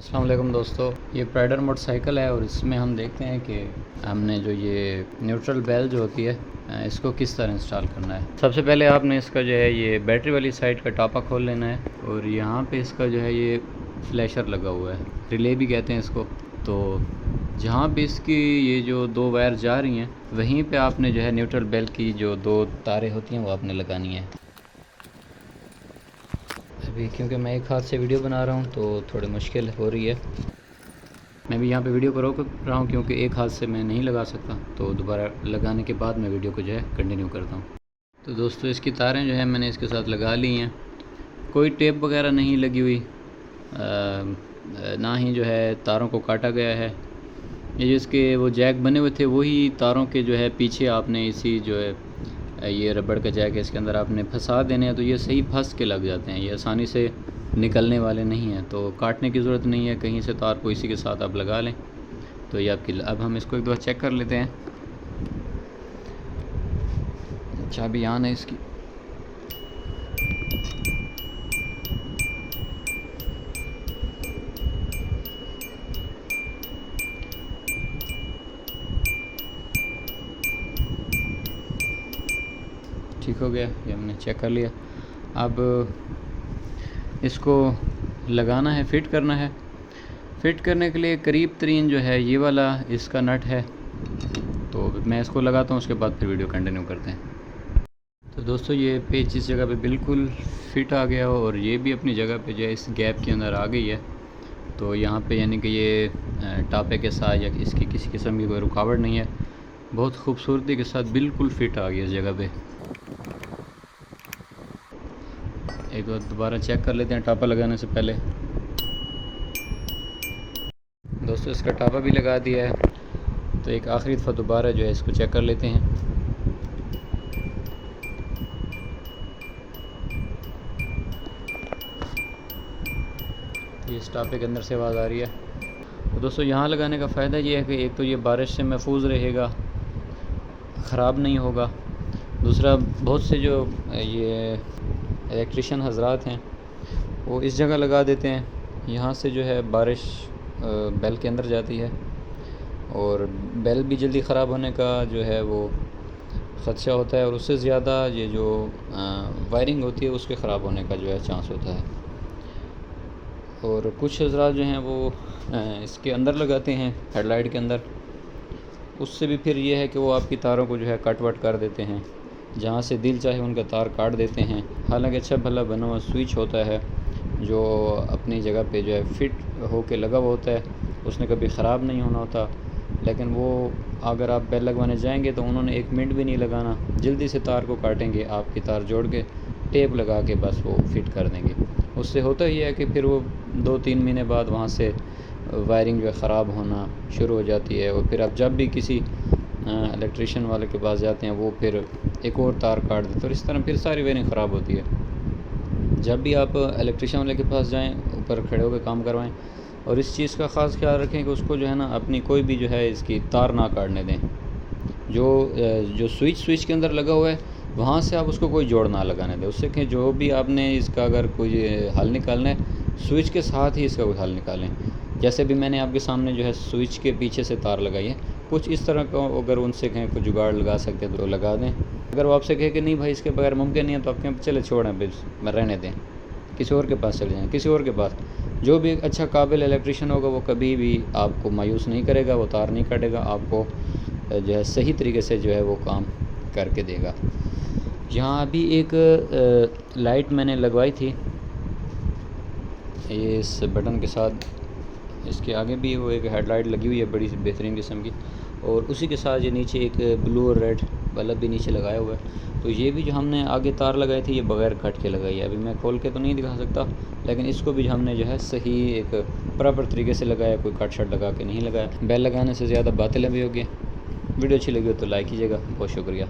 अस्सलाम वालेकुम दोस्तों, ये प्राइडर मोटरसाइकिल है और इसमें हम देखते हैं कि हमने जो ये न्यूट्रल बेल जो होती है इसको किस तरह इंस्टॉल करना है। सबसे पहले आपने इसका जो है ये बैटरी वाली साइड का टापा खोल लेना है और यहाँ पे इसका जो है ये फ्लैशर लगा हुआ है, रिले भी कहते हैं इसको। तो जहाँ भी इसकी ये जो दो वायर जा रही हैं वहीं पे आपने जो है न्यूट्रल बेल की जो दो तारें होती हैं वो आपने लगानी है। अभी क्योंकि मैं एक हाथ से वीडियो बना रहा हूँ तो थोड़ी मुश्किल हो रही है। मैं भी यहाँ पे वीडियो को रोक रहा हूँ क्योंकि एक हाथ से मैं नहीं लगा सकता, तो दोबारा लगाने के बाद मैं वीडियो को जो है कंटिन्यू करता हूँ। तो दोस्तों इसकी तारें जो है मैंने इसके साथ लगा ली हैं, कोई टेप वगैरह नहीं लगी हुई, ना ही जो है तारों को काटा गया है। ये जो इसके वो जैक बने हुए थे वही तारों के जो है पीछे आपने इसी जो है ये रबड़ का जैक है इसके अंदर आपने फंसा देने हैं, तो ये सही फंस के लग जाते हैं, ये आसानी से निकलने वाले नहीं हैं। तो काटने की ज़रूरत नहीं है, कहीं से तार को इसी के साथ आप लगा लें तो ये आपकी। अब हम इसको एक दफ़ा चेक कर लेते हैं। चाबी ऑन है इसकी। ठीक हो गया, ये हमने चेक कर लिया। अब इसको लगाना है, फिट करना है। फिट करने के लिए करीब तरीन जो है ये वाला इसका नट है, तो मैं इसको लगाता हूँ, उसके बाद फिर वीडियो कंटिन्यू करते हैं। तो दोस्तों ये पेच इस जगह पे बिल्कुल फिट आ गया और ये भी अपनी जगह पे जो है इस गैप के अंदर आ गई है। तो यहाँ पे यानी कि ये टापे के साथ या इसकी किसी किस्म की कोई रुकावट नहीं है, बहुत खूबसूरती के साथ बिल्कुल फिट आ गई इस जगह पे। एक बार दोबारा चेक कर लेते हैं टापा लगाने से पहले। दोस्तों इसका टापा भी लगा दिया है, तो एक आखिरी दफ़ा दोबारा जो है इसको चेक कर लेते हैं। ये इस टापे के अंदर से आवाज़ आ रही है। तो दोस्तों यहाँ लगाने का फ़ायदा ये है कि एक तो ये बारिश से महफूज रहेगा, ख़राब नहीं होगा। दूसरा बहुत से जो ये इलेक्ट्रिशियन हजरात हैं वो इस जगह लगा देते हैं, यहाँ से जो है बारिश बेल के अंदर जाती है और बेल भी जल्दी ख़राब होने का जो है वो ख़दशा होता है, और उससे ज़्यादा ये जो वायरिंग होती है उसके ख़राब होने का जो है चांस होता है। और कुछ हजरात जो हैं वो इसके अंदर लगाते हैं, हेडलाइट के अंदर। उससे भी फिर ये है कि वो आपकी तारों को जो है कट वट कर देते हैं, जहाँ से दिल चाहे उनका तार काट देते हैं। हालांकि अच्छा भला बना हुआ स्विच होता है जो अपनी जगह पे जो है फिट होके लगा हुआ होता है, उसने कभी ख़राब नहीं होना होता। लेकिन वो अगर आप बेल लगवाने जाएंगे तो उन्होंने 1 मिनट भी नहीं लगाना, जल्दी से तार को काटेंगे, आपकी तार जोड़ के टेप लगा के बस वो फिट कर देंगे। उससे होता ही है कि फिर वो 2-3 महीने बाद वहाँ से वायरिंग जो है ख़राब होना शुरू हो जाती है, और फिर आप जब भी किसी इलेक्ट्रिशियन वाले के पास जाते हैं वो फिर एक और तार काट देते, और इस तरह फिर सारी वायरिंग ख़राब होती है। जब भी आप इलेक्ट्रिशियन वाले के पास जाएं, ऊपर खड़े होकर काम करवाएं, और इस चीज़ का ख़ास ख्याल रखें कि उसको जो है ना अपनी कोई भी जो है इसकी तार ना काटने दें। जो स्विच के अंदर लगा हुआ है वहाँ से आप उसको कोई जोड़ ना लगाने दें। उससे कि जो भी आपने इसका अगर कोई हल निकालना है स्विच के साथ ही इसका कोई हल निकालें। जैसे भी मैंने आपके सामने जो है स्विच के पीछे से तार लगाई है, कुछ इस तरह का अगर उनसे कहें कोई जुगाड़ लगा सकते हैं तो लगा दें। अगर वो आपसे कहे कि नहीं भाई इसके बगैर मुमकिन नहीं है, तो आप कहें चले छोड़ें, फिर रहने दें, किसी और के पास चले जाएँ, किसी और के पास। जो भी एक अच्छा काबिल इलेक्ट्रिशियन होगा वो कभी भी आपको मायूस नहीं करेगा, वो तार नहीं काटेगा, आपको जो है सही तरीके से जो है वो काम करके देगा। यहाँ अभी एक लाइट मैंने लगवाई थी, ये इस बटन के साथ, इसके आगे भी वो एक हेडलाइट लगी हुई है बड़ी सी बेहतरीन किस्म की, और उसी के साथ ये नीचे एक ब्लू और रेड बल्ब भी नीचे लगाया हुआ है। तो ये भी जो हमने आगे तार लगाई थी ये बग़ैर कट के लगाई है। अभी मैं खोल के तो नहीं दिखा सकता, लेकिन इसको भी हमने जो है सही एक प्रॉपर तरीके से लगाया, कोई कट शट लगा के नहीं लगाया। बेल लगाने से ज़्यादा बातें लंबी होगी। वीडियो अच्छी लगी हो तो लाइक कीजिएगा। बहुत शुक्रिया।